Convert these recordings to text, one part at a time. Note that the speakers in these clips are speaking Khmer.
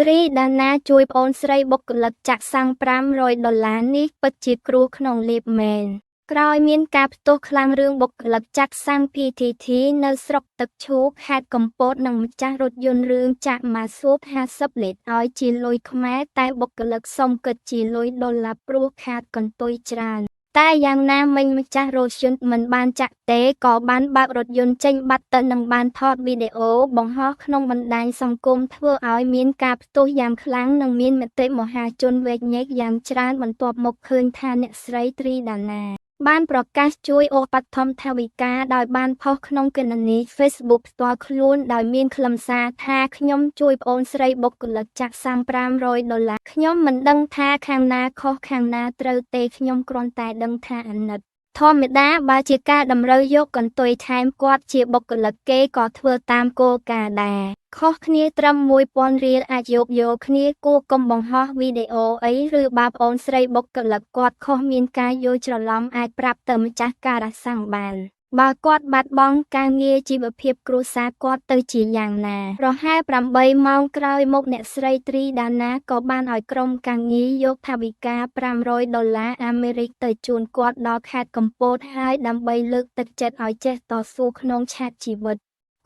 ត្រីដាណាជួយប្អូនស្រីបុគ្គលិកចាក់សាំង$500នេះពិតជាគ្រោះក្នុងលេបមែនក្រោយមានការផ្ទុះខ្លាំងរឿងបុគ្គលិកចាក់សាំង PTT នៅស្រុកទឹកឈូកខេត្តកំពតនិងម្ចាស់រថយន្តរឿងចាក់ម៉ាស៊ូប50លីត្រឲ្យជាលុយខ្មែរតែបុគ្គលិកសុំគិតជាលុយ$ព្រោះខាតកន្ទុយច្រើនតែយ៉ាងណាមិញម្ចាស់រថយន្តមិនបានចាក់ទេក៏បានបើករថយន្តចេញបាត់ទៅនិងបានថតវីដេអូបង្ហោះក្នុងបណ្ដាញសង្គមធ្វើឲ្យមានការផ្ទុះយ៉ាងខ្លាំងនិងមានមតិមហាជនវែកញែកយ៉ាងច្រើនបន្ទាប់មកឃើញថាអ្នកស្រីត្រីដាណាបានប្រកាសជួយឧបត្ថម្ភថវិកាដោយបានផុសក្នុងគណនី Facebook ផ្ទាល់ខ្លួនដោយមានខ្លឹមសារថាខ្ញុំជួយប្អូនស្រីបុគ្គលិកចាក់សាំង$500ខ្ញុំមិនដឹងថាខាងណាខុសខាងណាត្រូវទេខ្ញុំគ្រាន់តែដឹងថាអាណិតធម្មតាបើជាការតម្រូវយកកន្ទុយថែមគាត់ជាបុគ្គលិកគេក៏ធ្វើតាមគោលការណ៍ដែរខុសគ្នាត្រឹម$1000អាចយកគ្នាគួរកុំបង្ហោះវីដេអូអីឬបើប្អូនស្រីបុគ្គលិកគាត់ខុសមានការយល់ច្រឡំអាចប្រាប់ទៅម្ចាស់ការសាំងបានបើគាត់បាត់បង់ការងារជីវភាពគ្រួសារគាត់ទៅជាយ៉ាងណាប្រហែល8ម៉ោងក្រោយមកអ្នកស្រីត្រីដាណាក៏បានឲ្យក្រុមការងារយកថវិកា$500អាមេរិកទៅជូនគាត់ដល់ខេត្តកំពតហើយដើម្បីលើកទឹកចិត្តឲ្យចេះតស៊ូក្នុងឆាកជីវិត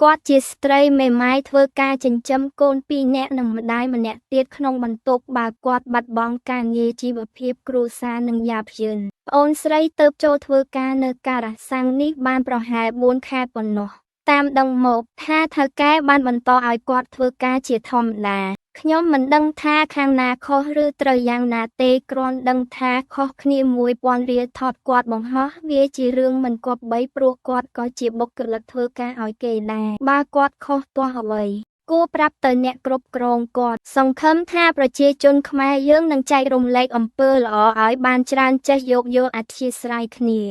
គាត់ជាស្ត្រីមេម៉ាយធ្វើការចិញ្ចឹមកូន2នាក់និងម្ដាយម្នាក់ទៀតក្នុងបន្ទប់បើគាត់បាត់បង់ការងារជីវភាពគ្រួសារនិងយ៉ាប់យឺនប្អូនស្រីទៅចូលធ្វើការនៅការសាំងនេះបានប្រហែល4ខែប៉ុណ្ណោះតាមដឹងមកថាថៅកែបានបន្តឲ្យគាត់ធ្វើការជាធម្មតាខ្ញុំមិនដឹងថាខាងណាខុសឬត្រូវយ៉ាងណាទេគ្រាន់ដឹងថាខុសគ្នា$1000ថតគាត់បង្ហោះវាជារឿងមិនគប្បីព្រោះគាត់ក៏ជាបុគ្គលិកធ្វើការឲ្យគេដែរបើគាត់ខុសទាស់អ្វីគួរប្រាប់ទៅអ្នកគ្រប់គ្រងគាត់សង្ឃឹមថាប្រជាជនខ្មែរយើងនឹងចែករំលែកអំពើល្អឲ្យបានច្រើនចេះយោគយល់អធ្យាស្រ័យគ្នា